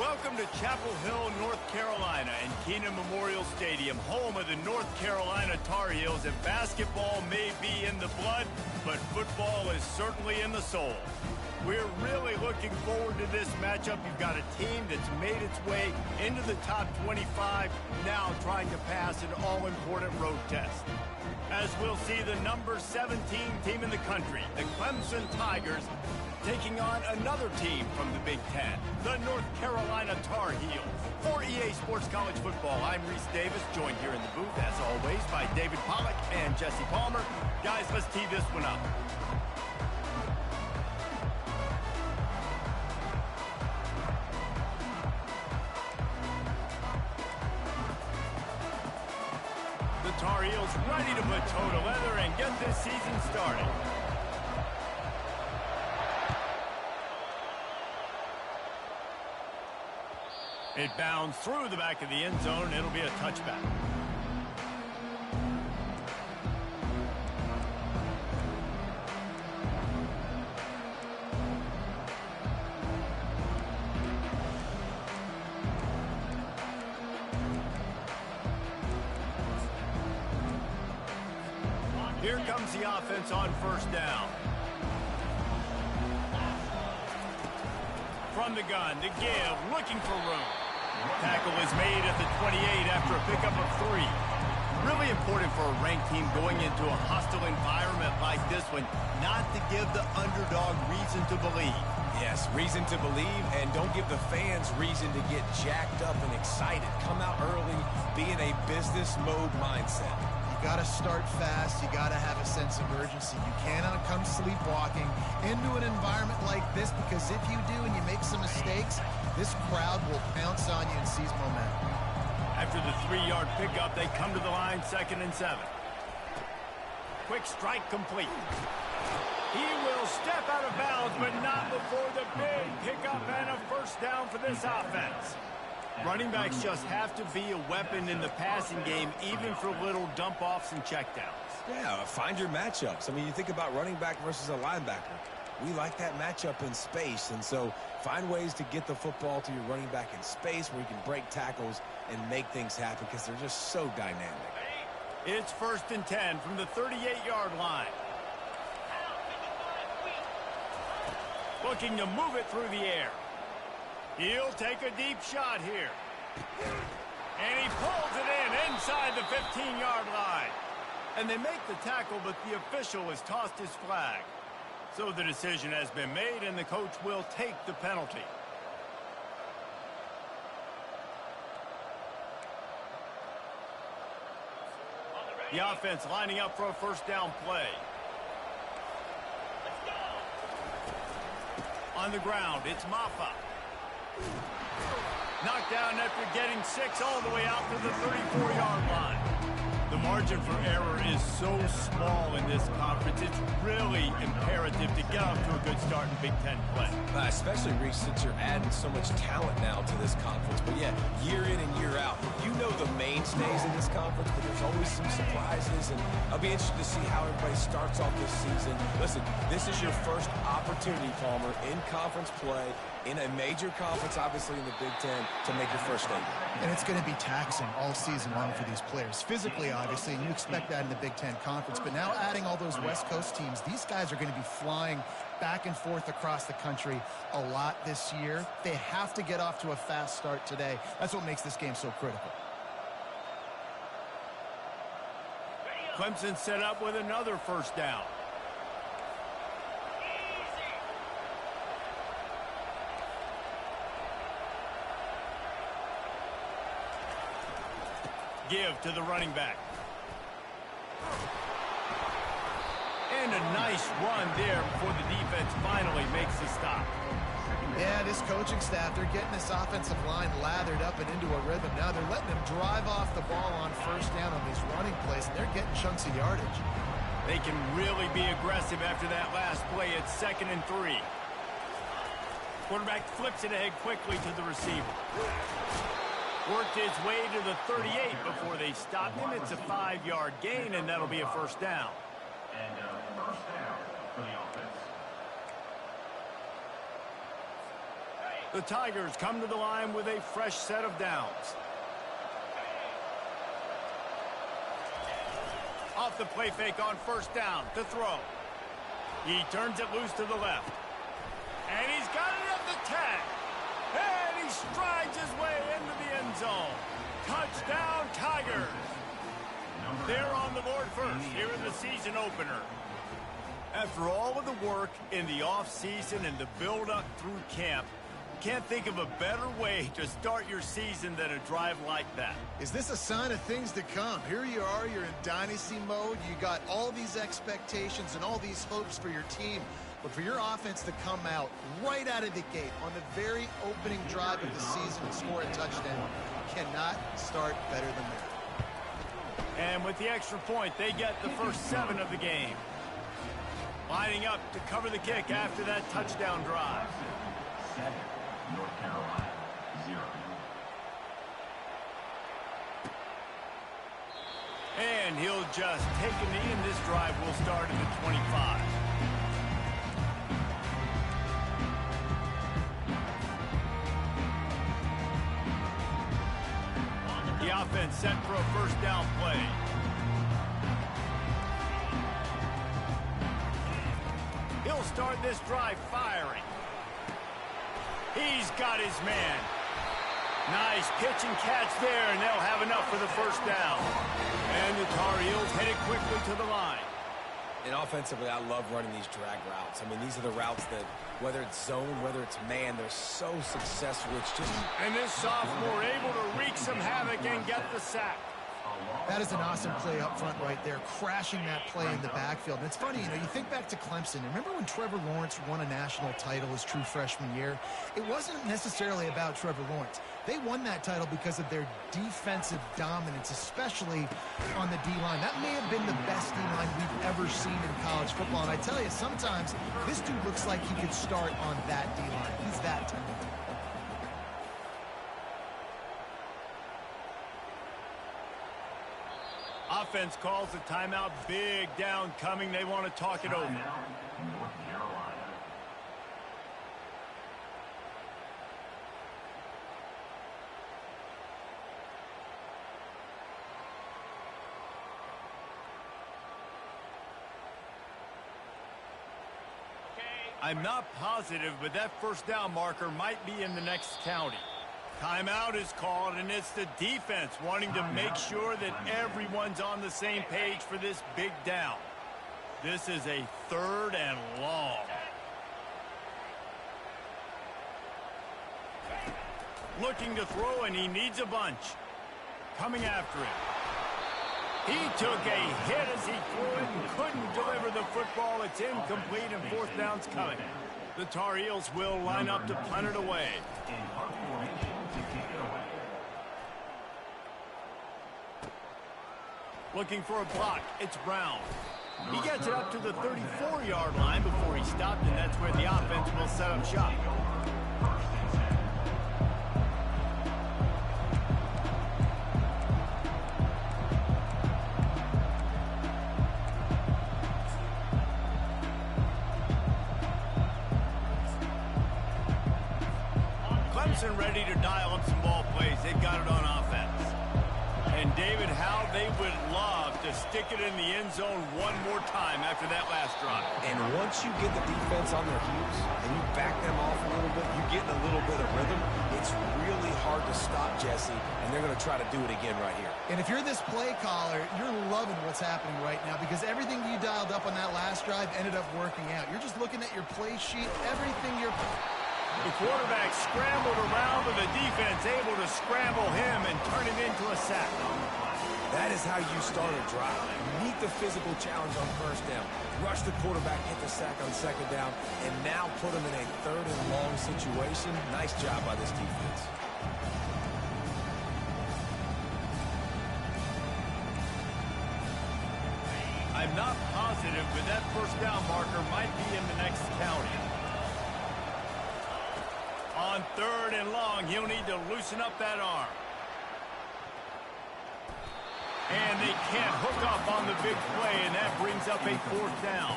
Welcome to Chapel Hill, North Carolina, and Keenan Memorial Stadium, home of the North Carolina Tar Heels. And basketball may be in the blood, but football is certainly in the soul. We're really looking forward to this matchup. You've got a team that's made its way into the top 25, now trying to pass an all-important road test. As we'll see the number 17 team in the country, the Clemson Tigers, taking on another team from the Big Ten, the North Carolina Tar Heels. For EA Sports College Football, I'm Reese Davis, joined here in the booth, as always, by David Pollack and Jesse Palmer. Guys, let's tee this one up. The Tar Heels ready to put toe to leather and get this season started. It bounds through the back of the end zone. It'll be a touchback. Here comes the offense on first down. From the gun to give, looking for room. Tackle is made at the 28 after a pickup of 3. Really important for a ranked team going into a hostile environment like this one, not to give the underdog reason to believe. Yes, reason to believe, and don't give the fans reason to get jacked up and excited. Come out early, be in a business mode mindset. You got to start fast. You got to have a sense of urgency. You cannot come sleepwalking into an environment like this, because if you do and you make some mistakes, this crowd will pounce on you and seize momentum. After the 3-yard pickup, they come to the line, 2nd and 7. Quick strike complete. He will step out of bounds, but not before the big pickup and a first down for this offense. Running backs just have to be a weapon in the passing game, even for little dump-offs and checkdowns. Yeah, find your matchups. I mean, you think about running back versus a linebacker. We like that matchup in space, and so find ways to get the football to your running back in space where you can break tackles and make things happen, because they're just so dynamic. It's 1st and 10 from the 38-yard line. Looking to move it through the air. He'll take a deep shot here. And he pulls it in inside the 15-yard line. And they make the tackle, but the official has tossed his flag. So the decision has been made, and the coach will take the penalty. The offense lining up for a first down play. On the ground, it's Mafa. Knocked down after getting 6 all the way out to the 34-yard line. The margin for error is so small in this conference. It's really imperative to get off to a good start in Big Ten play. Especially, Reece, since you're adding so much talent now to this conference. But yeah, year in and year out, you know the mainstays in this conference, but there's always some surprises, and I'll be interested to see how everybody starts off this season. Listen, this is your first opportunity, Palmer, in conference play, in a major conference, obviously in the Big Ten, to make your first statement. And it's going to be taxing all season long for these players. Physically, obviously, and you expect that in the Big Ten Conference. But now adding all those West Coast teams, these guys are going to be flying back and forth across the country a lot this year. They have to get off to a fast start today. That's what makes this game so critical. Clemson set up with another first down. Give to the running back. And a nice run there before the defense finally makes the stop. Yeah, this coaching staff, they're getting this offensive line lathered up and into a rhythm. Now they're letting them drive off the ball on first down on these running plays, and they're getting chunks of yardage. They can really be aggressive after that last play. It's 2nd and 3. Quarterback flips it ahead quickly to the receiver. Worked his way to the 38 before they stopped him. It's a 5-yard gain, and that'll be a first down. And first down for the offense. The Tigers come to the line with a fresh set of downs. Off the play fake on first down to throw. He turns it loose to the left. And he's got it at the tag. And he strides his way into the end zone. Touchdown, Tigers. They're on the board first here in the season opener. After all of the work in the offseason and the build-up through camp, can't think of a better way to start your season than a drive like that. Is this a sign of things to come? Here you are, you're in dynasty mode. You got all these expectations and all these hopes for your team. But for your offense to come out right out of the gate on the very opening drive of the season and score a touchdown cannot start better than that. And with the extra point, they get the first 7 of the game. Lining up to cover the kick after that touchdown drive. 7, North Carolina, 0. And he'll just take a knee, and this drive will start at the 25. The offense set for a first down play. He'll start this drive firing. He's got his man. Nice pitch and catch there, and they'll have enough for the first down. And the Tar Heels headed quickly to the line. And offensively, I love running these drag routes. I mean, these are the routes that, whether it's zone, whether it's man, they're so successful. It's just... And this sophomore able to wreak some havoc and get the sack. That is an awesome play up front right there, crashing that play in the backfield. And it's funny, you know, you think back to Clemson. Remember when Trevor Lawrence won a national title his true freshman year? It wasn't necessarily about Trevor Lawrence. They won that title because of their defensive dominance, especially on the D-line. That may have been the best D-line we've ever seen in college football. And I tell you, sometimes this dude looks like he could start on that D-line. He's that talented. Offense calls the timeout. Big down coming. They want to talk it over. North Carolina. I'm not positive, but that first down marker might be in the next county. Timeout is called, and it's the defense wanting to make sure that everyone's on the same page for this big down. This is a 3rd and long. Looking to throw, and he needs a bunch. Coming after him. He took a hit as he threw it and couldn't deliver the football. It's incomplete, and 4th down's coming. The Tar Heels will line up to punt it away. Looking for a block. It's Brown. He gets it up to the 34-yard line before he stopped, and that's where the offense will set up shop. Clemson ready to dial up some ball plays. They've got it on offense. And David, how they would love to stick it in the end zone one more time after that last drive. And once you get the defense on their heels and you back them off a little bit, you get in a little bit of rhythm, it's really hard to stop, Jesse, and they're going to try to do it again right here. And if you're this play caller, you're loving what's happening right now because everything you dialed up on that last drive ended up working out. You're just looking at your play sheet, everything you're... The quarterback scrambled around, but the defense able to scramble him and turn it into a sack. That is how you start a drive. Meet the physical challenge on first down. Rush the quarterback, get the sack on 2nd down, and now put him in a 3rd and long situation. Nice job by this defense. I'm not positive, but that first down marker might be in the next county. On 3rd and long, he'll need to loosen up that arm. And they can't hook up on the big play, and that brings up a 4th down.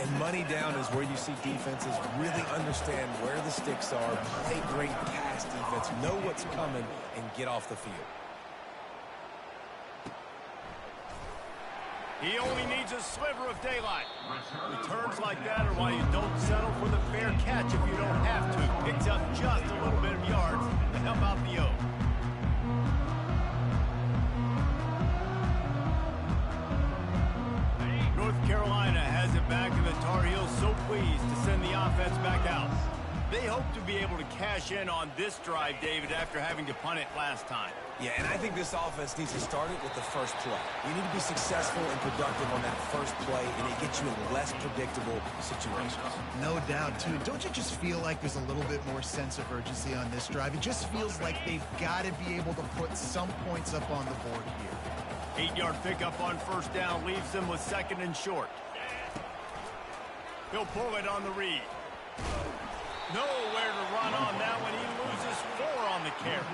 And money down is where you see defenses really understand where the sticks are, play great pass defense, know what's coming, and get off the field. He only needs a sliver of daylight. Returns like that are why you don't settle for the fair catch if you don't have to. Picks up just a little bit of yards to help out the O. North Carolina has it back, and the Tar Heels so pleased to send the offense back out. They hope to be able to cash in on this drive, David, after having to punt it last time. Yeah, and I think this offense needs to start it with the first play. You need to be successful and productive on that first play, and it gets you in less predictable situations. No doubt, too. Don't you just feel like there's a little bit more sense of urgency on this drive? It just feels like they've got to be able to put some points up on the board here. 8-yard pickup on first down leaves them with 2nd and short. He'll pull it on the read. Nowhere to run on that one. He loses 4 on the carry.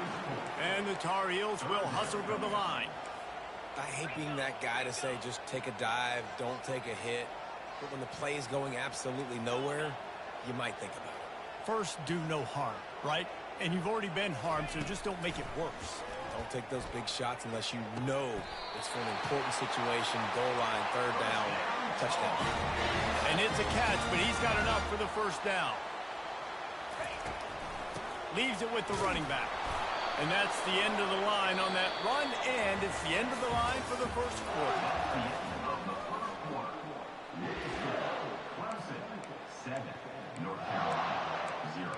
And the Tar Heels will hustle to the line. I hate being that guy to say just take a dive, don't take a hit. But when the play is going absolutely nowhere, you might think about it. First, do no harm, right? And you've already been harmed, so just don't make it worse. Don't take those big shots unless you know it's for an important situation, goal line, 3rd down, touchdown. And it's a catch, but he's got enough for the first down. Leaves it with the running back. And that's the end of the line on that run, and it's the end of the line for the first quarter. Clemson 7, North Carolina 0.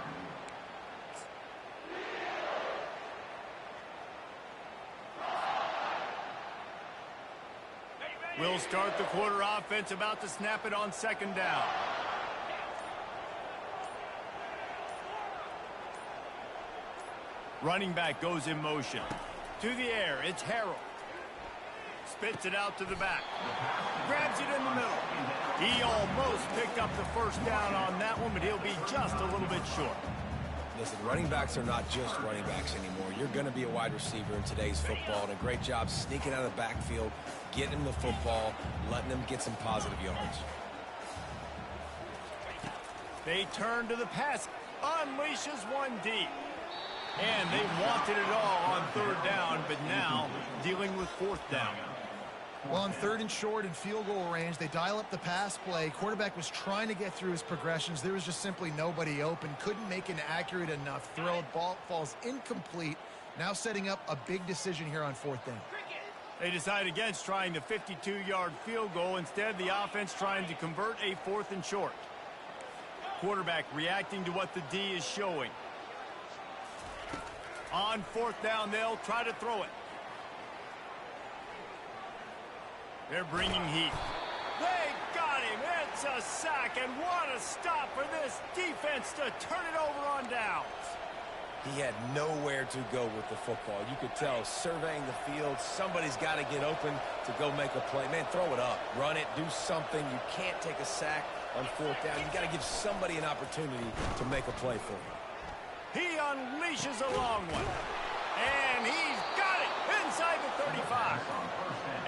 We'll start the quarter offense, about to snap it on 2nd down. Running back goes in motion. To the air, it's Harrell. Spits it out to the back. Grabs it in the middle. He almost picked up the first down on that one, but he'll be just a little bit short. Listen, running backs are not just running backs anymore. You're going to be a wide receiver in today's football, and a great job sneaking out of the backfield, getting them the football, letting them get some positive yards. They turn to the pass. Unleashes one deep. And they wanted it all on 3rd down, but now dealing with 4th down. Well, on 3rd and short and field goal range, they dial up the pass play. Quarterback was trying to get through his progressions. There was just simply nobody open. Couldn't make an accurate enough throw. Ball falls incomplete. Now setting up a big decision here on 4th down. They decide against trying the 52-yard field goal. Instead, the offense trying to convert a 4th and short. Quarterback reacting to what the D is showing. On 4th down, they'll try to throw it. They're bringing heat. They got him. It's a sack, and what a stop for this defense to turn it over on downs. He had nowhere to go with the football. You could tell, surveying the field, somebody's got to get open to go make a play. Man, throw it up, run it, do something. You can't take a sack on 4th down. You got to give somebody an opportunity to make a play for you. He unleashes a long one. And he's got it inside the 35.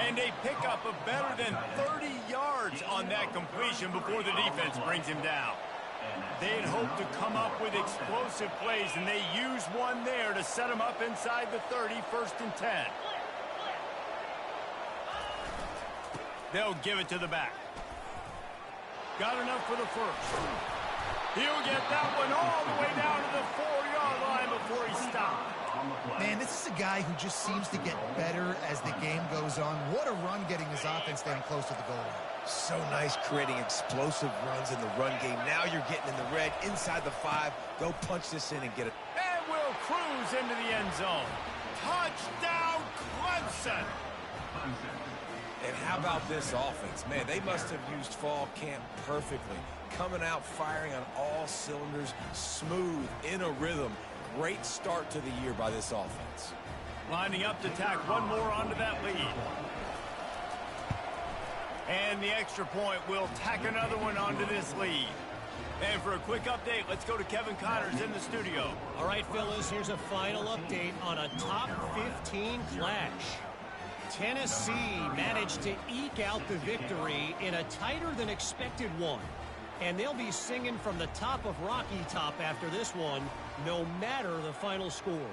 And they pick up a better than 30 yards on that completion before the defense brings him down. They had hoped to come up with explosive plays, and they used one there to set him up inside the 30, 1st and 10. They'll give it to the back. Got enough for the first. He'll get that one all the way down to the 4-yard line before he stopped. Man, this is a guy who just seems to get better as the game goes on. What a run getting his offense down close to the goal line. So nice creating explosive runs in the run game. Now you're getting in the red inside the 5. Go punch this in and get it. And will cruise into the end zone. Touchdown, Clemson. And how about this offense? Man, they must have used fall camp perfectly. Coming out firing on all cylinders, smooth, in a rhythm. Great start to the year by this offense. Lining up to tack one more onto that lead. And the extra point will tack another one onto this lead. And for a quick update, let's go to Kevin Connors in the studio. All right, fellas, here's a final update on a top 15 clash. Tennessee managed to eke out the victory in a tighter than expected one. And they'll be singing from the top of Rocky Top after this one, no matter the final score.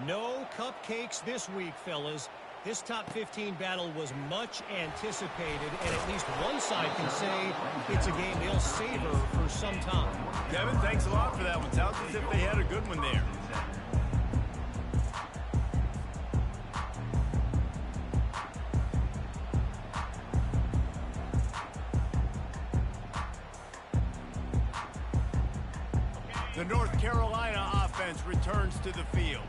No cupcakes this week, fellas. This top 15 battle was much anticipated, and at least one side can say it's a game they'll savor for some time. Kevin, thanks a lot for that one. Sounds as if they had a good one there. The North Carolina offense returns to the field.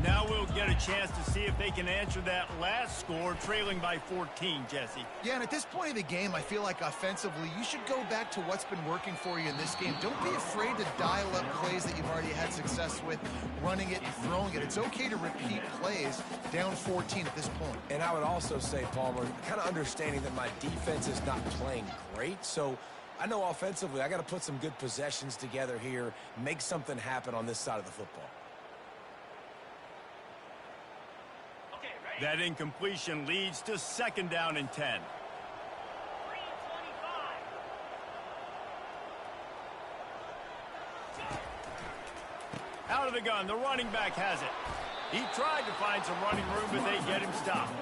Now we'll get a chance to see if they can answer that last score, trailing by 14, Jesse. Yeah, and at this point of the game, I feel like offensively, you should go back to what's been working for you in this game. Don't be afraid to dial up plays that you've already had success with, running it and throwing it. It's okay to repeat plays down 14 at this point. And I would also say, Palmer, kind of understanding that my defense is not playing great, so I know offensively I got to put some good possessions together here, make something happen on this side of the football. That incompletion leads to 2nd down and 10. Out of the gun, the running back has it. He tried to find some running room, but they get him stopped.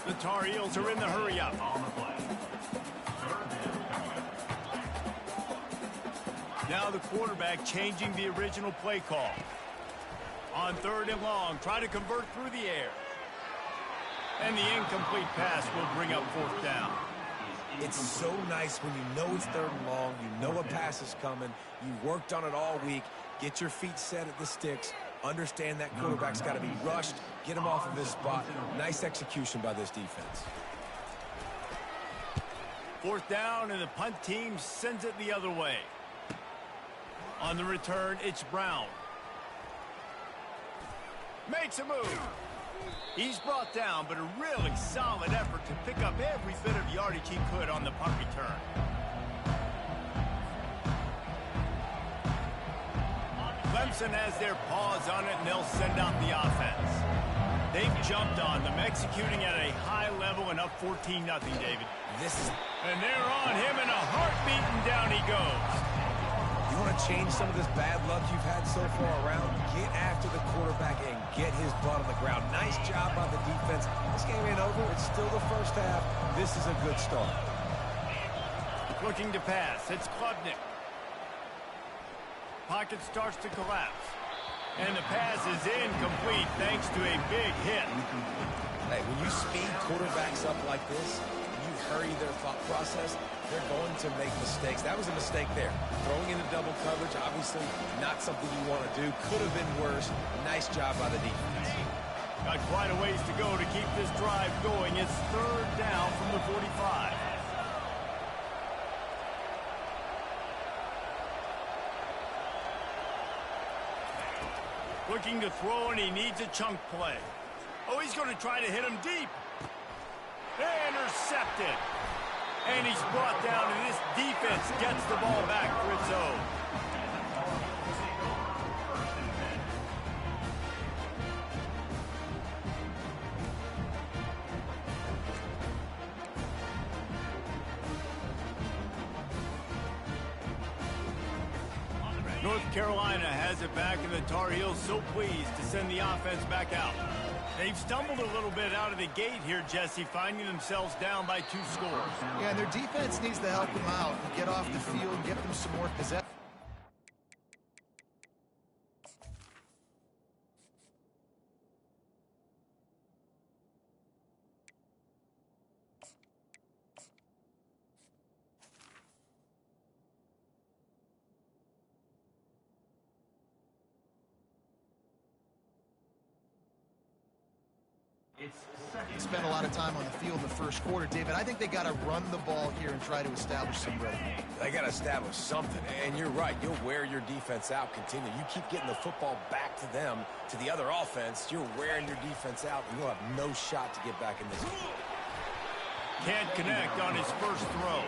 The Tar Heels are in the hurry-up. Now the quarterback changing the original play call. On 3rd and long, try to convert through the air. And the incomplete pass will bring up 4th down. It's so nice when you know it's 3rd and long, you know a pass is coming, you worked on it all week, get your feet set at the sticks, understand that quarterback's got to be rushed, get him off of his spot. Nice execution by this defense. 4th down, and the punt team sends it the other way. On the return, it's Brown. Makes a move. He's brought down, but a really solid effort to pick up every bit of yardage he could on the punt return. Clemson has their paws on it, and they'll send out the offense. They've jumped on them, executing at a high level and up 14-0, David. And they're on him in a heartbeat, and down he goes. You want to change some of this bad luck you've had so far around? Get after the quarterback and get his butt on the ground. Nice job by the defense. This game ain't over. It's still the first half. This is a good start. Looking to pass. It's Klubnik. Pocket starts to collapse. And the pass is incomplete thanks to a big hit. Hey, when you speed quarterbacks up like this, you hurry their thought process, they're going to make mistakes. That was a mistake there. Throwing into double coverage, obviously not something you want to do. Could have been worse. Nice job by the defense. Got quite a ways to go to keep this drive going. It's 3rd down from the 45. Looking to throw, and he needs a chunk play. Oh, he's going to try to hit him deep. Intercepted. And he's brought down, and this defense gets the ball back for its own. North Carolina has it back, and the Tar Heels so pleased to send the offense back out. They've stumbled a little bit out of the gate here, Jesse, finding themselves down by 2 scores. Yeah, and their defense needs to help them out and get off the field, get them some more possession. Spent a lot of time on the field in the first quarter, David. I think they got to run the ball here and try to establish some rhythm. They got to establish something, and you're right. You'll wear your defense out, continue. You keep getting the football back to them, to the other offense, you're wearing your defense out, and you'll have no shot to get back in this game. Can't connect on his first throw.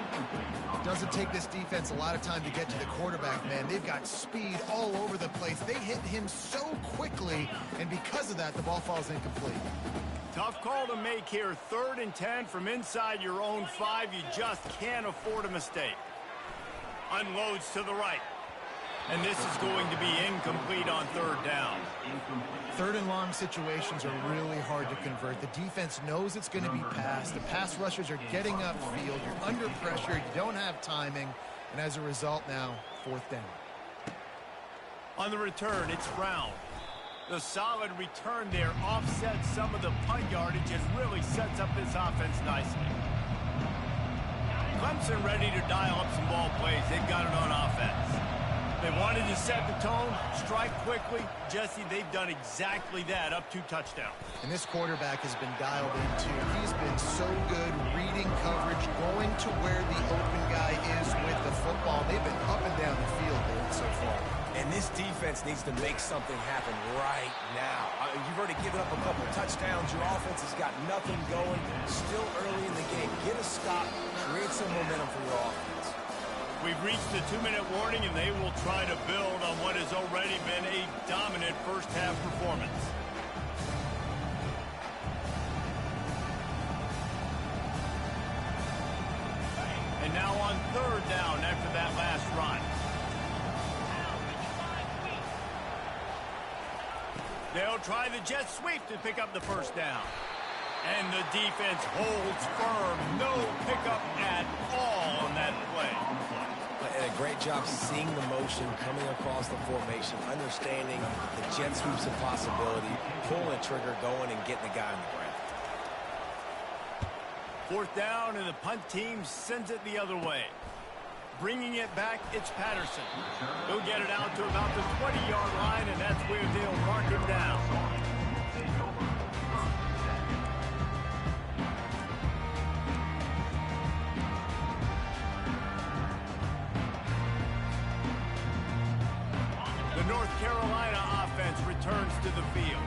Doesn't take this defense a lot of time to get to the quarterback, man. They've got speed all over the place. They hit him so quickly, and because of that, the ball falls incomplete. Tough call to make here. 3rd and 10 from inside your own 5. You just can't afford a mistake. Unloads to the right. And this is going to be incomplete on 3rd down. 3rd and long situations are really hard to convert. The defense knows it's going to be passed. The pass rushers are getting upfield. You're under pressure. You don't have timing. And as a result now, 4th down. On the return, it's Brown. The solid return there offsets some of the punt yardage and really sets up this offense nicely. Clemson ready to dial up some ball plays. They've got it on offense. They wanted to set the tone, strike quickly. Jesse, they've done exactly that, up 2 touchdowns. And this quarterback has been dialed into. He's been so good reading coverage, going to where the open guy is with the football. They've been up and down the field so far. And this defense needs to make something happen right now. You've already given up a couple touchdowns. Your offense has got nothing going. Still early in the game. Get a stop. Create some momentum for your offense. We've reached the 2-minute warning, and they will try to build on what has already been a dominant first-half performance. And now on 3rd down after that last run. They'll try the jet sweep to pick up the 1st down. And the defense holds firm. No pickup at all on that play. And a great job seeing the motion coming across the formation, understanding the jet sweep's a possibility, pulling the trigger, going and getting the guy on the ground. 4th down, and the punt team sends it the other way. Bringing it back, it's Patterson. He'll get it out to about the 20-yard line, and that's where they'll mark him down. North Carolina offense returns to the field.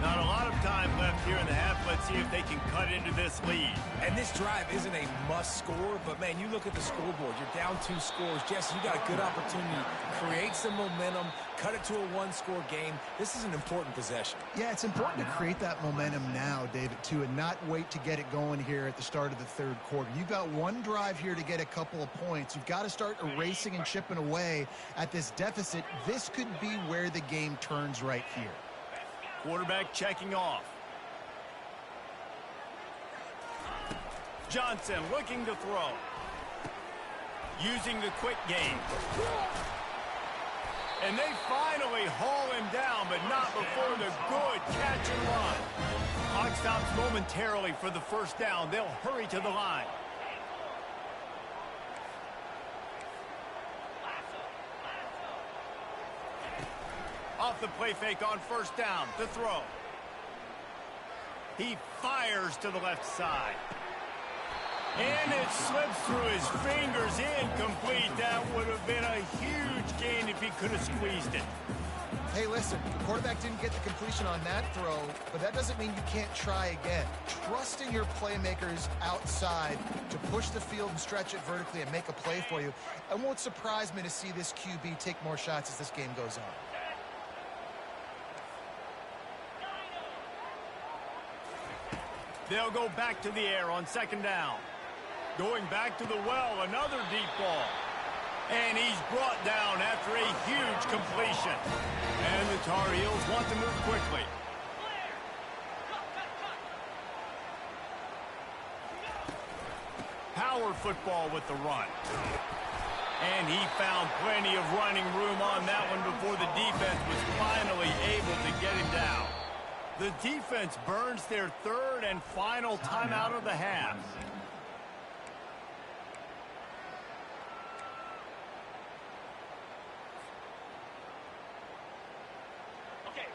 Not a lot of time left here in the half. Let's see if they can cut into this lead. And this drive isn't a must score, but man, you look at the scoreboard. You're down 2 scores. Jesse, you got a good opportunity to create some momentum, cut it to a 1-score game. This is an important possession. Yeah, it's important to create that momentum now, David, too, and not wait to get it going here at the start of the 3rd quarter. You've got 1 drive here to get a couple of points. You've got to start erasing and chipping away at this deficit. This could be where the game turns right here. Quarterback checking off. Johnson looking to throw. Using the quick game. And they finally haul him down, but not before the good catch and run. Clock stops momentarily for the 1st down. They'll hurry to the line. Off the play fake on 1st down to throw. He fires to the left side. And it slips through his fingers, incomplete. That would have been a huge gain if he could have squeezed it. Hey, listen, the quarterback didn't get the completion on that throw, but that doesn't mean you can't try again. Trust in your playmakers outside to push the field and stretch it vertically and make a play for you. It won't surprise me to see this QB take more shots as this game goes on. They'll go back to the air on 2nd down. Going back to the well, another deep ball. And he's brought down after a huge completion. And the Tar Heels want to move quickly. Power football with the run. And he found plenty of running room on that one before the defense was finally able to get him down. The defense burns their 3rd and final timeout of the half.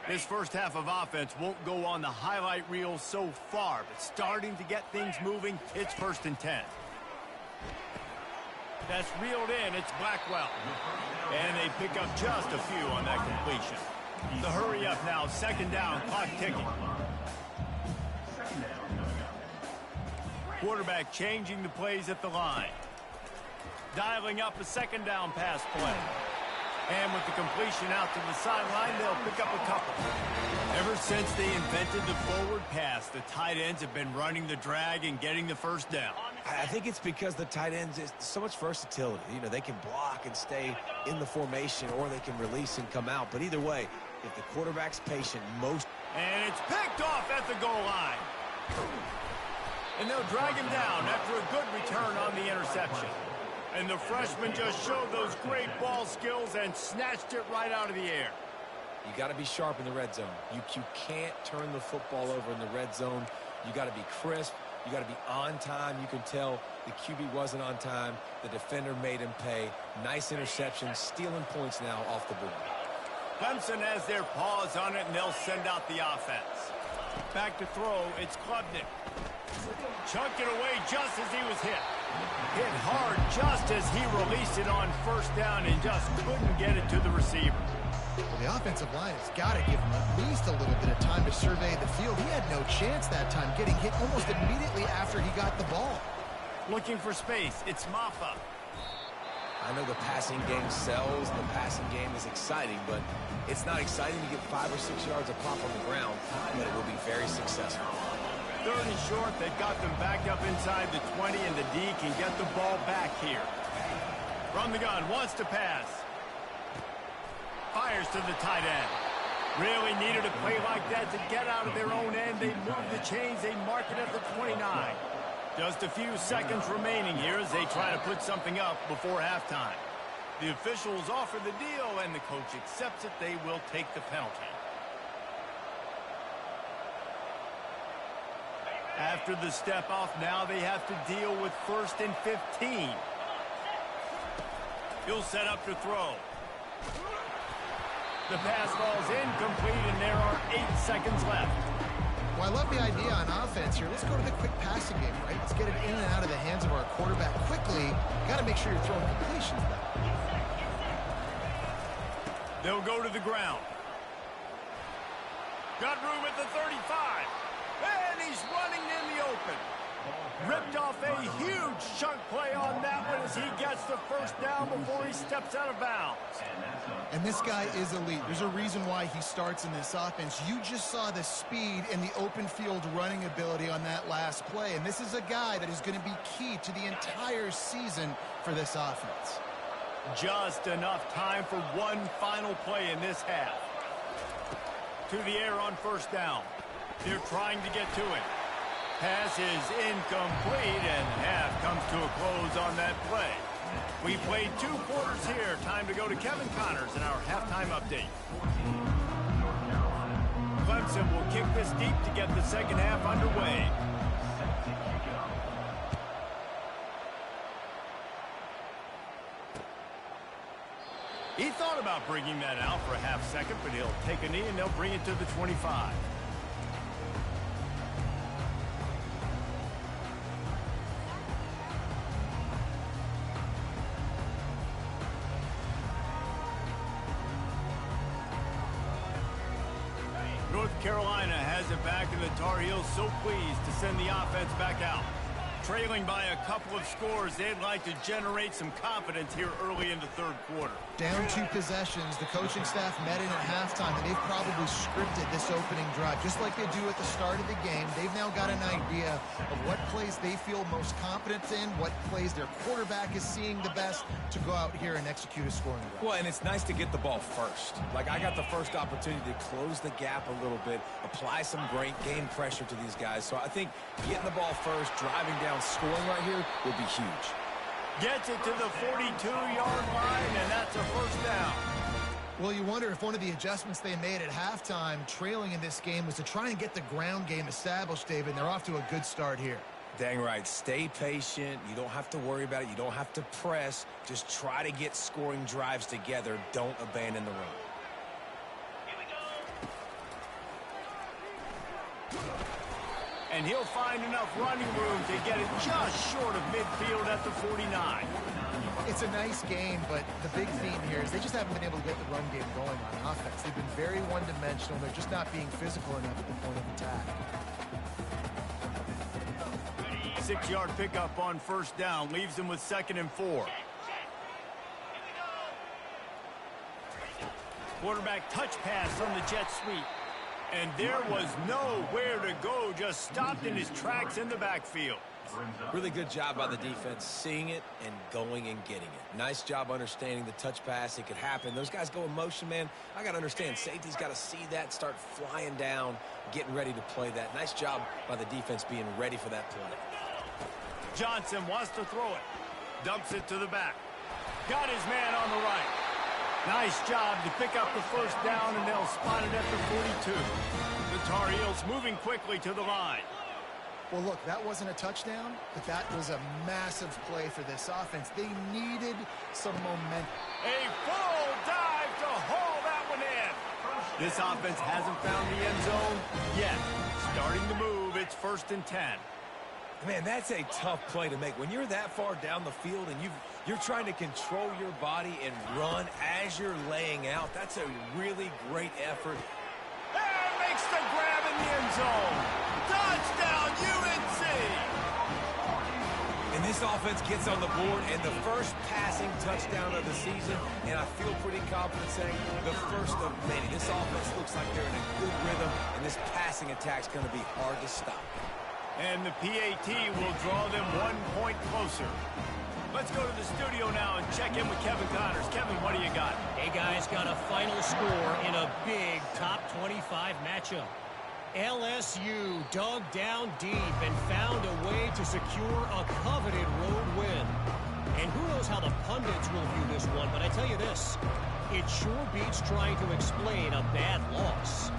This 1st half of offense won't go on the highlight reel so far, but starting to get things moving, it's 1st and 10. That's reeled in, it's Blackwell. And they pick up just a few on that completion. The hurry up now, 2nd down, clock ticking. Quarterback changing the plays at the line. Dialing up a second down pass play. And with the completion out to the sideline, they'll pick up a couple. Ever since they invented the forward pass, the tight ends have been running the drag and getting the first down. I think it's because the tight ends is so much versatility. You know, they can block and stay in the formation, or they can release and come out. But either way, if the quarterback's patient, And it's picked off at the goal line. And they'll drag him down after a good return on the interception. And the freshman just showed those great ball skills and snatched it right out of the air. You got to be sharp in the red zone. You can't turn the football over in the red zone. You got to be crisp. You got to be on time. You can tell the QB wasn't on time. The defender made him pay. Nice interception, stealing points now off the board. Clemson has their paws on it, and they'll send out the offense. Back to throw, it's Klubnik. Chunked it away just as he was hit. Hit hard just as he released it on first down and just couldn't get it to the receiver. Well, the offensive line has got to give him at least a little bit of time to survey the field. He had no chance that time, getting hit almost immediately after he got the ball. Looking for space, it's Maffa. I know the passing game sells, the passing game is exciting, but it's not exciting to get 5 or 6 yards a pop on the ground, but it will be very successful. Third and short, they've got them backed up inside the 20, and the D can get the ball back here. From the gun, wants to pass. Fires to the tight end. Really needed a play like that to get out of their own end. They move the chains, they mark it at the 29. Just a few seconds remaining here as they try to put something up before halftime. The officials offer the deal, and the coach accepts it. They will take the penalty. After the step off, now they have to deal with 1st and 15. He'll set up to throw. The pass falls incomplete, and there are 8 seconds left. Well, I love the idea on offense here. Let's go to the quick passing game, right? Let's get it in and out of the hands of our quarterback quickly. Got to make sure you're throwing completions back. They'll go to the ground. Got room at the 35. And he's running in the open. Ripped off a huge chunk play on that one as he gets the first down before he steps out of bounds. And this guy is elite. There's a reason why he starts in this offense. You just saw the speed and the open field running ability on that last play. And this is a guy that is going to be key to the entire season for this offense. Just enough time for one final play in this half. To the air on first down. They're trying to get to it. Pass is incomplete, and half comes to a close on that play. We played 2 quarters here. Time to go to Kevin Connors in our halftime update. Clemson will kick this deep to get the second half underway. He thought about bringing that out for a half second, but he'll take a knee and they'll bring it to the 25. North Carolina has it back, and the Tar Heels so pleased to send the offense back out. Trailing by a couple of scores, they'd like to generate some confidence here early in the third quarter. Down 2 possessions, the coaching staff met in at halftime, and they've probably scripted this opening drive. Just like they do at the start of the game, they've now got an idea of what plays they feel most confident in, what plays their quarterback is seeing the best to go out here and execute a scoring drive. Well, and it's nice to get the ball first. Like, I got the first opportunity to close the gap a little bit, apply some great game pressure to these guys. So I think getting the ball first, driving down, scoring right here will be huge. Gets it to the 42-yard line, and that's a first down. Well, you wonder if one of the adjustments they made at halftime, trailing in this game, was to try and get the ground game established, David, and they're off to a good start here. Dang right. Stay patient. You don't have to worry about it. You don't have to press. Just try to get scoring drives together. Don't abandon the run. And he'll find enough running room to get it just short of midfield at the 49. It's a nice game, but the big theme here is they just haven't been able to get the run game going on offense. They've been very one-dimensional. They're just not being physical enough at the point of attack. 6-yard pickup on first down. Leaves them with 2nd and 4. Quarterback touch pass on the jet sweep. And there was nowhere to go. Just stopped in his tracks in the backfield. Really good job by the defense, seeing it and going and getting it. Nice job understanding the touch pass. It could happen. Those guys go in motion, man. I got to understand, safety's got to see that, start flying down, getting ready to play that. Nice job by the defense being ready for that play. Johnson wants to throw it. Dumps it to the back. Got his man on the right. Nice job to pick up the first down, and they'll spot it at the 42. The Tar Heels moving quickly to the line. Well, look, that wasn't a touchdown, but that was a massive play for this offense. They needed some momentum. A full dive to haul that one in. This offense hasn't found the end zone yet. Starting to move, it's 1st and 10. Man, that's a tough play to make. When you're that far down the field and you're trying to control your body and run as you're laying out, that's a really great effort. And makes the grab in the end zone. Touchdown, UNC! And this offense gets on the board, and the first passing touchdown of the season, and I feel pretty confident saying the first of many. This offense looks like they're in a good rhythm, and this passing attack's going to be hard to stop. And the PAT will draw them 1 point closer. Let's go to the studio now and check in with Kevin Connors. Kevin, what do you got? Hey, guys, got a final score in a big top 25 matchup. LSU dug down deep and found a way to secure a coveted road win. And who knows how the pundits will view this one, but I tell you this, it sure beats trying to explain a bad loss.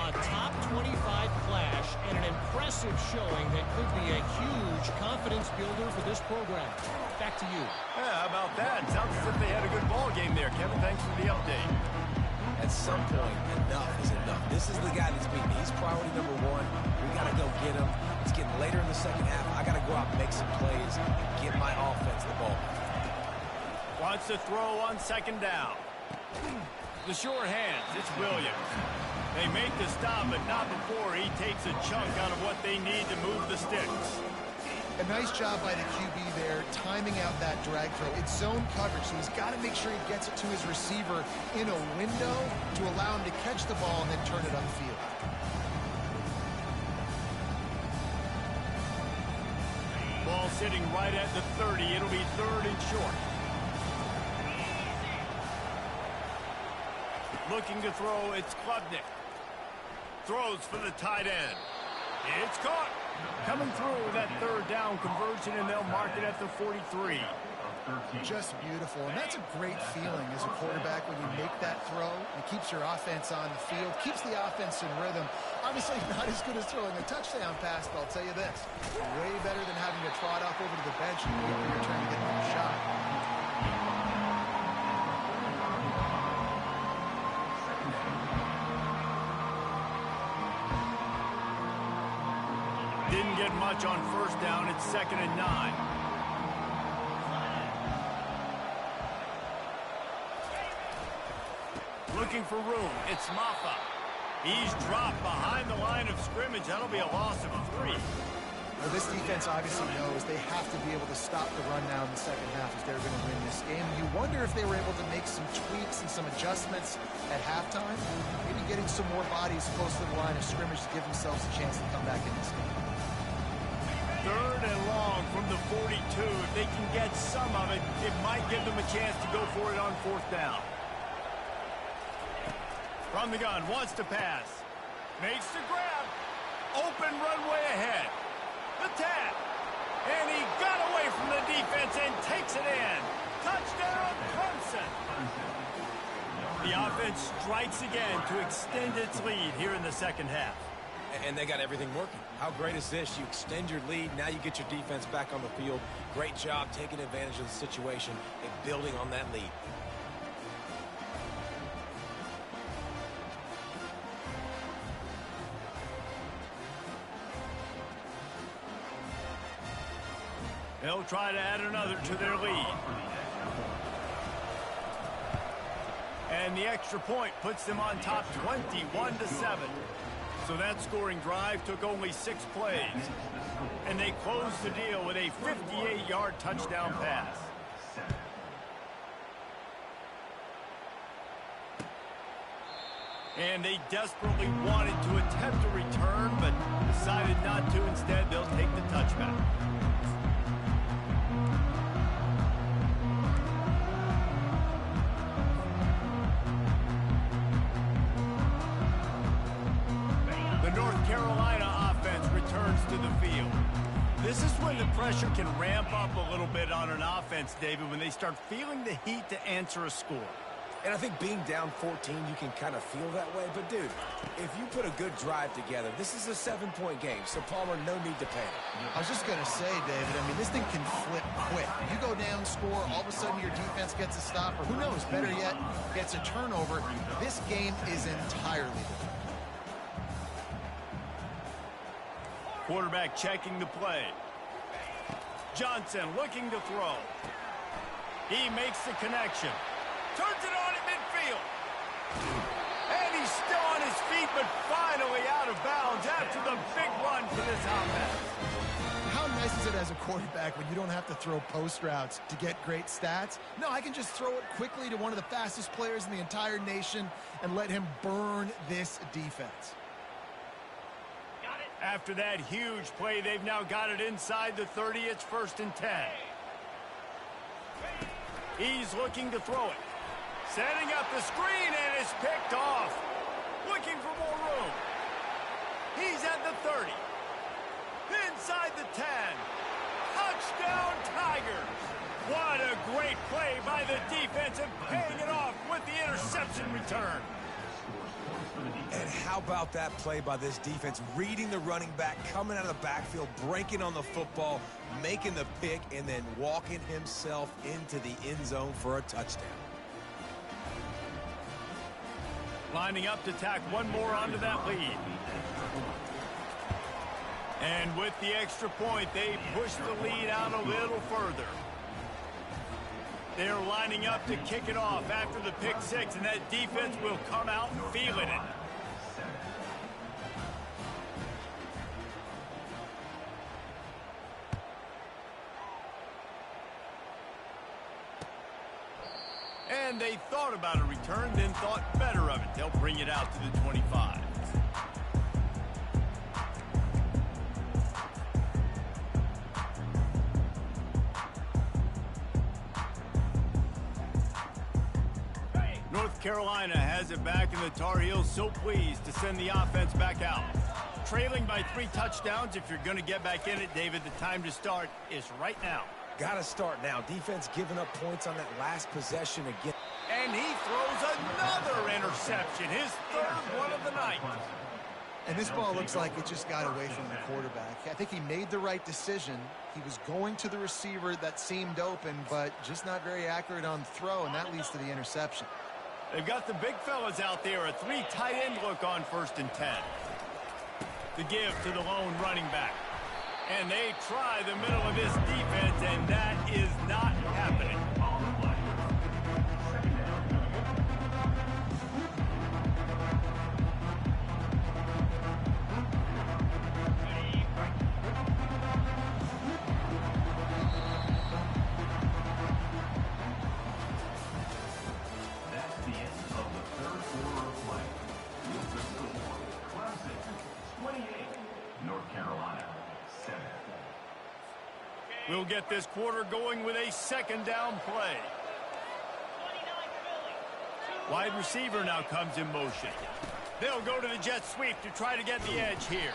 A top 25 clash and an impressive showing that could be a huge confidence builder for this program. Back to you. Yeah, how about that? Sounds as if they had a good ball game there. Kevin, thanks for the update. At some point, enough is enough. This is the guy that's beaten. He's priority number 1. We got to go get him. It's getting later in the second half. I got to go out and make some plays and get my offense the ball. Wants to throw on 2nd down. The sure hands. It's Williams. They make the stop, but not before he takes a chunk out of what they need to move the sticks. A nice job by the QB there, timing out that drag throw. It's zone coverage, so he's got to make sure he gets it to his receiver in a window to allow him to catch the ball and then turn it upfield. Ball sitting right at the 30. It'll be 3rd and short. Looking to throw, it's Klubnik. Throws for the tight end. It's caught. Coming through that 3rd down conversion, and they'll mark it at the 43. Just beautiful, and that's a great feeling as a quarterback when you make that throw. It keeps your offense on the field, keeps the offense in rhythm. Obviously not as good as throwing a touchdown pass, but I'll tell you this, way better than having to trot off over to the bench and wait for your turn to get another shot. Didn't get much on first down. It's 2nd and 9. Looking for room. It's Maffa. He's dropped behind the line of scrimmage. That'll be a loss of 3. Well, this defense obviously knows they have to be able to stop the run now in the second half if they're going to win this game. You wonder if they were able to make some tweaks and some adjustments at halftime, maybe getting some more bodies close to the line of scrimmage to give themselves a chance to come back in this game. 3rd and long from the 42. If they can get some of it, it might give them a chance to go for it on 4th down. From the gun, wants to pass. Makes the grab. Open runway ahead. The tap. And he got away from the defense and takes it in. Touchdown, Clemson. The offense strikes again to extend its lead here in the second half. And they got everything working. How great is this? You extend your lead. Now you get your defense back on the field. Great job taking advantage of the situation and building on that lead. They'll try to add another to their lead. And the extra point puts them on top 21-7. So that scoring drive took only 6 plays. And they closed the deal with a 58-yard touchdown pass. And they desperately wanted to attempt a return, but decided not to. Instead, they'll take the touchback. The North Carolina offense returns to the field. This is when the pressure can ramp up a little bit on an offense, David, when they start feeling the heat to answer a score. And I think being down 14, you can kind of feel that way. But, dude, if you put a good drive together, this is a 7-point game. So, Palmer, no need to panic. I was just going to say, David, I mean, this thing can flip quick. You go down, score, all of a sudden your defense gets a stop, or who knows, better yet, gets a turnover. This game is entirely different. Quarterback checking the play. Johnson looking to throw. He makes the connection. Turns it on at midfield. And he's still on his feet, but finally out of bounds after the big run for this offense. How nice is it as a quarterback when you don't have to throw post routes to get great stats? No, I can just throw it quickly to one of the fastest players in the entire nation and let him burn this defense. After that huge play, they've now got it inside the 30. It's 1st and 10. He's looking to throw it. Setting up the screen, and it's picked off. Looking for more room. He's at the 30. Inside the 10. Touchdown, Tigers. What a great play by the defense and paying it off with the interception return. And how about that play by this defense? Reading the running back, coming out of the backfield, breaking on the football, making the pick, and then walking himself into the end zone for a touchdown. Lining up to tack one more onto that lead. And with the extra point, they push the lead out a little further. They're lining up to kick it off after the pick 6, and that defense will come out feeling it. And they thought about a return, then thought better of it. They'll bring it out to the 25. North Carolina has it back, and the Tar Heels so pleased to send the offense back out. Trailing by 3 touchdowns, if you're going to get back in it, David, the time to start is right now. Got to start now. Defense giving up points on that last possession again. And he throws another interception, his 3rd one of the night. And this ball looks like it just got away from the quarterback. I think he made the right decision. He was going to the receiver that seemed open, but just not very accurate on throw, and that leads to the interception. They've got the big fellas out there, a 3 tight end look on 1st and 10. The give to the lone running back. And they try the middle of this defense, and that is not happening. That's the end of the 3rd quarter of play. With the score, Clemson 28, North Carolina 7. We'll get this quarter going with a 2nd down play. Wide receiver now comes in motion. They'll go to the jet sweep to try to get the edge here.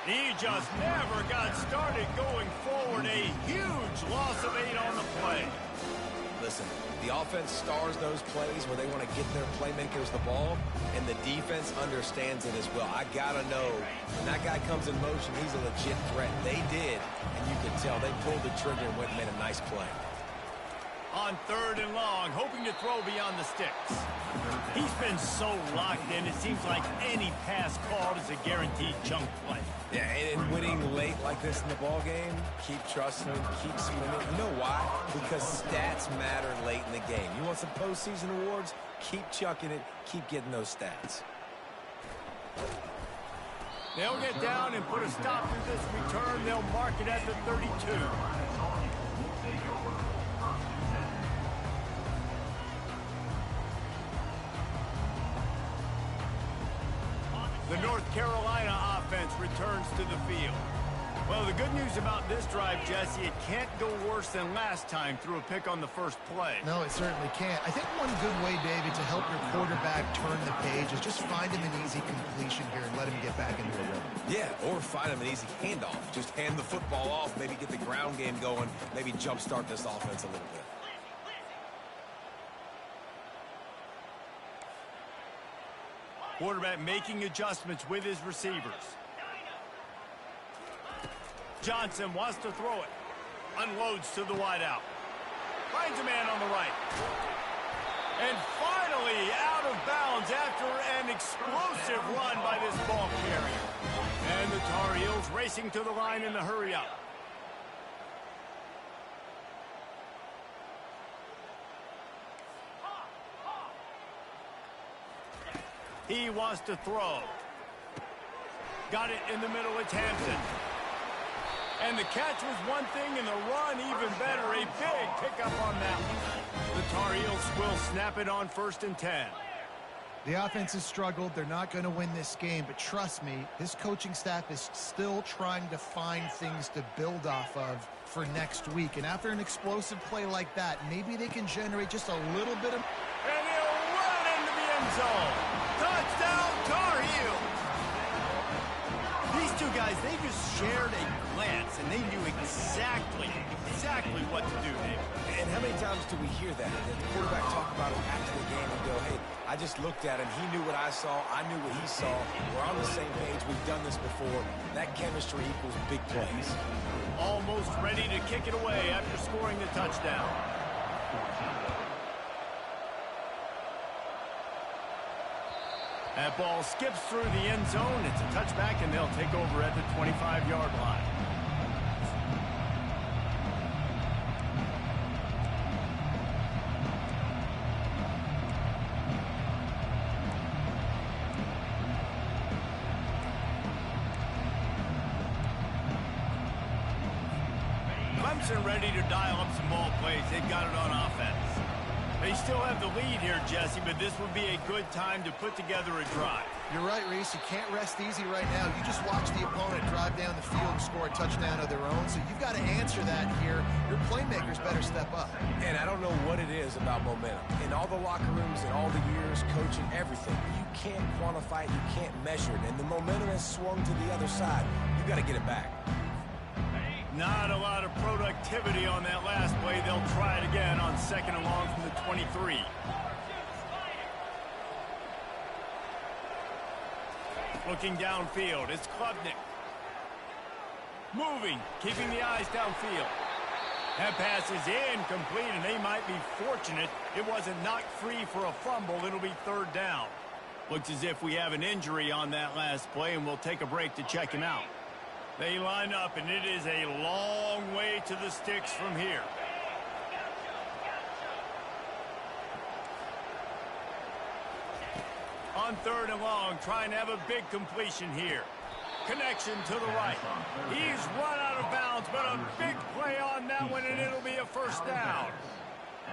He just never got started going forward. A huge loss of 8 on the play. Listen, the offense stars those plays where they want to get their playmakers the ball, and the defense understands it as well. I got to know, when that guy comes in motion, he's a legit threat. They did, and you can tell they pulled the trigger and went and made a nice play. On 3rd and long, hoping to throw beyond the sticks. He's been so locked in, it seems like any pass called is a guaranteed chunk play. Yeah, and winning late like this in the ball game, keep trusting him, keep swinging. You know why? Because stats matter late in the game. You want some postseason awards? Keep chucking it, keep getting those stats. They'll get down and put a stop to this return. They'll mark it at the 32. The North Carolina offense returns to the field. Well, the good news about this drive, Jesse, it can't go worse than last time through a pick on the first play. No, it certainly can't. I think one good way, David, to help your quarterback turn the page is just find him an easy completion here and let him get back into a rhythm. Yeah, or find him an easy handoff. Just hand the football off, maybe get the ground game going, maybe jumpstart this offense a little bit. Quarterback making adjustments with his receivers. Johnson wants to throw it. Unloads to the wideout. Finds a man on the right. And finally out of bounds after an explosive run by this ball carrier. And the Tar Heels racing to the line in the hurry-up. He wants to throw. Got it in the middle. It's Hampton. And the catch was one thing, and the run even better. A big pickup on that one. The Tar Heels will snap it on 1st and 10. The offense has struggled. They're not going to win this game, but trust me, this coaching staff is still trying to find things to build off of for next week. And after an explosive play like that, maybe they can generate just a little bit of... And he'll run into the end zone. Touchdown, Tar Heels. These two guys, they just shared a glance, and they knew exactly what to do, David. And how many times do we hear that? That the quarterback talk about it after the game and go, hey, I just looked at him. He knew what I saw. I knew what he saw. We're on the same page. We've done this before. That chemistry equals big plays. Almost ready to kick it away after scoring the touchdown. That ball skips through the end zone. It's a touchback, and they'll take over at the 25-yard line. Clemson ready to dial up some ball plays. They've got it on offense. They still have the lead here, Jesse, but this would be a good time to put together a drive. You're right, Reese. You can't rest easy right now. You just watch the opponent drive down the field and score a touchdown of their own, so you've got to answer that here. Your playmakers better step up. And I don't know what it is about momentum. In all the locker rooms and all the years, coaching, everything, you can't quantify it, you can't measure it, and the momentum has swung to the other side. You got to get it back. Not a lot of productivity on that last play. They'll try it again on 2nd and long from the 23. Looking downfield, it's Klubnik. Moving, keeping the eyes downfield. That pass is incomplete, and they might be fortunate it wasn't knocked free for a fumble. It'll be 3rd down. Looks as if we have an injury on that last play, and we'll take a break to check him out. They line up, and it is a long way to the sticks from here. On 3rd and long, trying to have a big completion here. Connection to the right. He's run out of bounds, but a big play on that one, and it'll be a 1st down.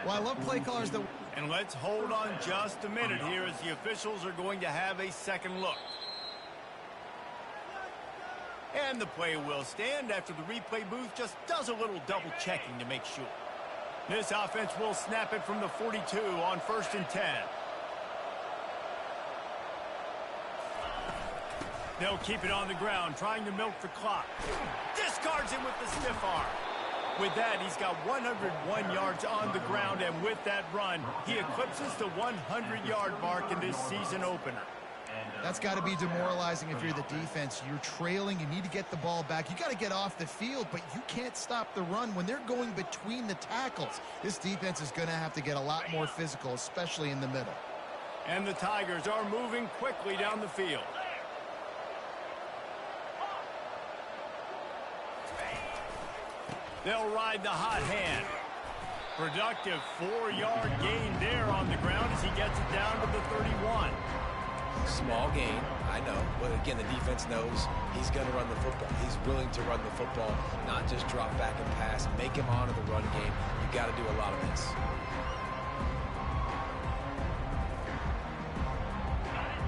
Well, I love play callers that... And let's hold on just a minute here as the officials are going to have a second look. And the play will stand after the replay booth just does a little double checking to make sure. This offense will snap it from the 42 on 1st and 10. They'll keep it on the ground, trying to milk the clock. Discards it with the stiff arm. With that, he's got 101 yards on the ground, and with that run, he eclipses the 100-yard mark in this season opener. That's got to be demoralizing if you're the defense. You're trailing. You need to get the ball back. You got to get off the field, but you can't stop the run when they're going between the tackles. This defense is going to have to get a lot more physical, especially in the middle. And the Tigers are moving quickly down the field. They'll ride the hot hand. Productive 4-yard gain there on the ground as he gets it down to the 31. Small gain, I know. But again, the defense knows he's going to run the football. He's willing to run the football, not just drop back and pass, make him honor the run game. You got to do a lot of this.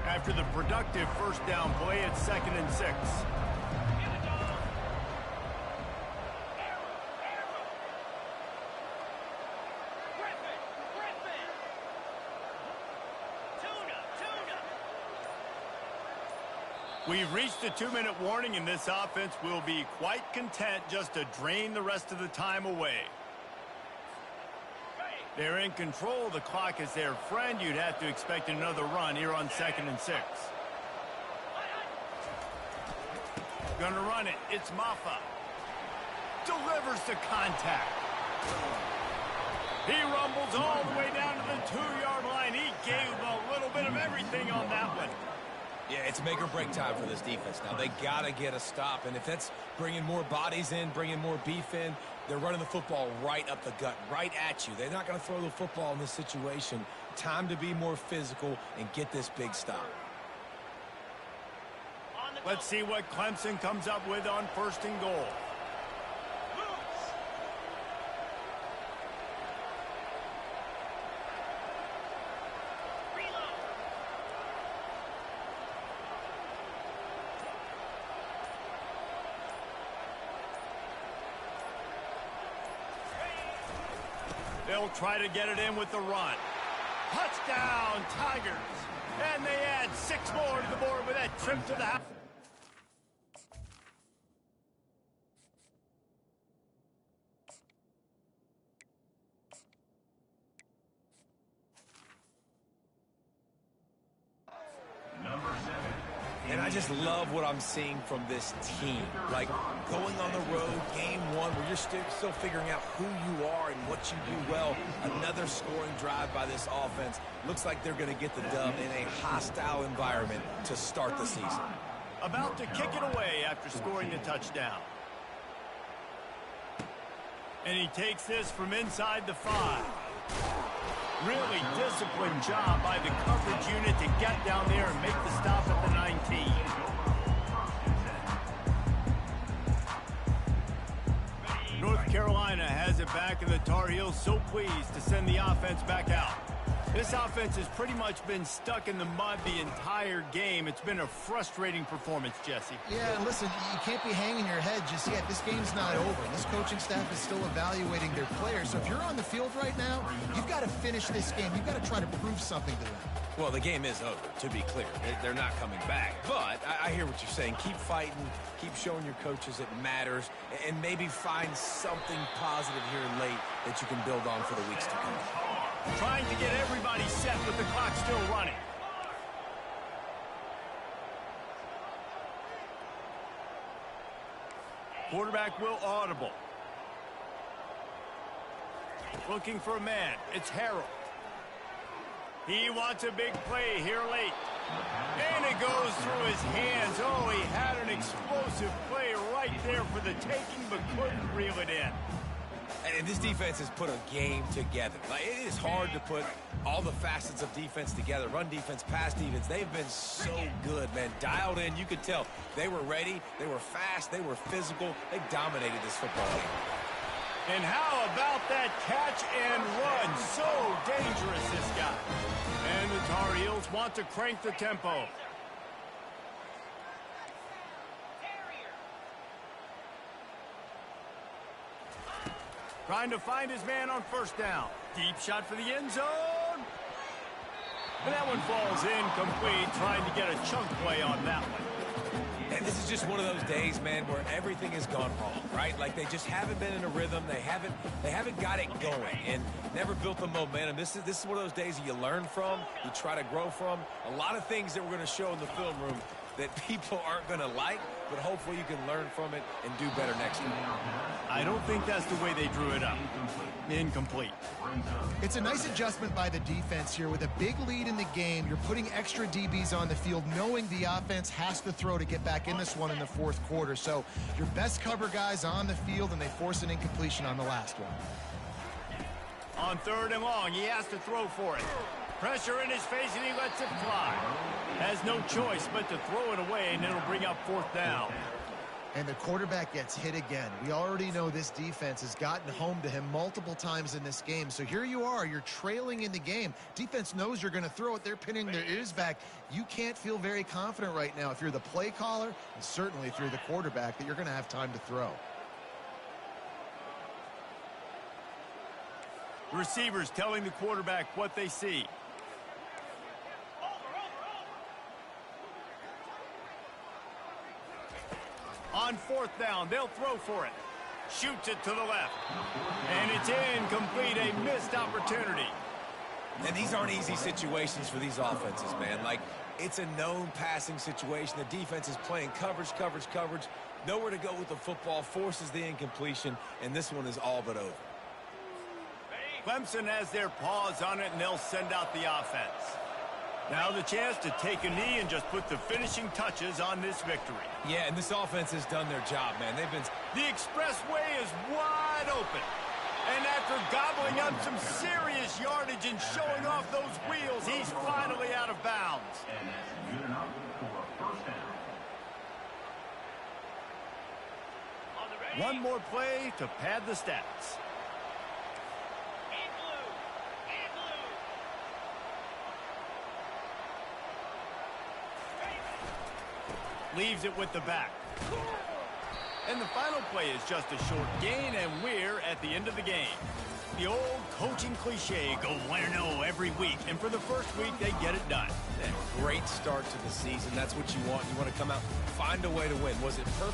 After the productive first down play, it's 2nd and 6. We've reached the 2-minute warning, and this offense will be quite content just to drain the rest of the time away. They're in control. The clock is their friend. You'd have to expect another run here on 2nd and 6. Gonna run it. It's Ncaa. Delivers the contact. He rumbles all the way down to the 2-yard line. He gave a little bit of everything on that one. Yeah, it's make or break time for this defense. Now, they got to get a stop, and if that's bringing more bodies in, bringing more beef in, they're running the football right up the gut, right at you. They're not going to throw the football in this situation. Time to be more physical and get this big stop. Let's see what Clemson comes up with on 1st and goal. They'll try to get it in with the run. Touchdown, Tigers. And they add 6 more to the board with that trip to the house. And I just love what I'm seeing from this team. Like, going on the road, game 1, where you're still figuring out who you are and what you do well. Another scoring drive by this offense. Looks like they're going to get the dub in a hostile environment to start the season. About to kick it away after scoring the touchdown. And he takes this from inside the 5. Really disciplined job by the coverage unit to get down there and make the stop at the 19. North Carolina has it back, and the Tar Heels so pleased to send the offense back out. This offense has pretty much been stuck in the mud the entire game. It's been a frustrating performance, Jesse. Yeah, and listen, you can't be hanging your head just yet. This game's not over. This coaching staff is still evaluating their players. So if you're on the field right now, you've got to finish this game. You've got to try to prove something to them. Well, the game is over, to be clear. They're not coming back. But I hear what you're saying. Keep fighting. Keep showing your coaches it matters. And maybe find something positive here late that you can build on for the weeks to come. Trying to get everybody set with the clock still running. Quarterback will audible. Looking for a man. It's Harold. He wants a big play here late. And it goes through his hands. Oh, he had an explosive play right there for the taking, but couldn't reel it in. And this defense has put a game together. Like, it is hard to put all the facets of defense together. Run defense, pass defense. They've been so good, man. Dialed in. You could tell they were ready. They were fast. They were physical. They dominated this football game. And how about that catch and run? So dangerous, this guy. And the Tar Heels want to crank the tempo. Trying to find his man on 1st down. Deep shot for the end zone. And that one falls incomplete, trying to get a chunk play on that one. And this is just one of those days, man, where everything has gone wrong, right? Like, they just haven't been in a rhythm. They haven't got it going and never built the momentum. This is one of those days that you learn from, you try to grow from. A lot of things that we're going to show in the film room that people aren't going to like, but hopefully you can learn from it and do better next time. I don't think that's the way they drew it up. Incomplete. It's a nice adjustment by the defense here. With a big lead in the game, you're putting extra DBs on the field, knowing the offense has to throw to get back in this one in the 4th quarter. So your best cover guys on the field, and they force an incompletion on the last one. On 3rd and long, he has to throw for it. Pressure in his face, and he lets it fly. Has no choice but to throw it away, and it'll bring up 4th down. And the quarterback gets hit again. We already know this defense has gotten home to him multiple times in this game. So here you are, you're trailing in the game. Defense knows you're going to throw it. They're pinning their ears back. You can't feel very confident right now if you're the play caller, and certainly if you're the quarterback, that you're going to have time to throw. Receivers telling the quarterback what they see. On 4th down, they'll throw for it. Shoots it to the left. And it's incomplete, a missed opportunity. And these aren't easy situations for these offenses, man. Like, it's a known passing situation. The defense is playing coverage. Nowhere to go with the football, forces the incompletion, and this one is all but over. Clemson has their paws on it, and they'll send out the offense. Now the chance to take a knee and just put the finishing touches on this victory. Yeah, and this offense has done their job, man. The expressway is wide open. And after gobbling up some serious yardage and showing off those wheels, he's finally out of bounds. And that's good enough for a 1st down. One more play to pad the stats. Leaves it with the back. And the final play is just a short gain, and we're at the end of the game. The old coaching cliche, go 1-0 every week. And for the first week, they get it done. Great start to the season. That's what you want. You want to come out, find a way to win. Was it perfect?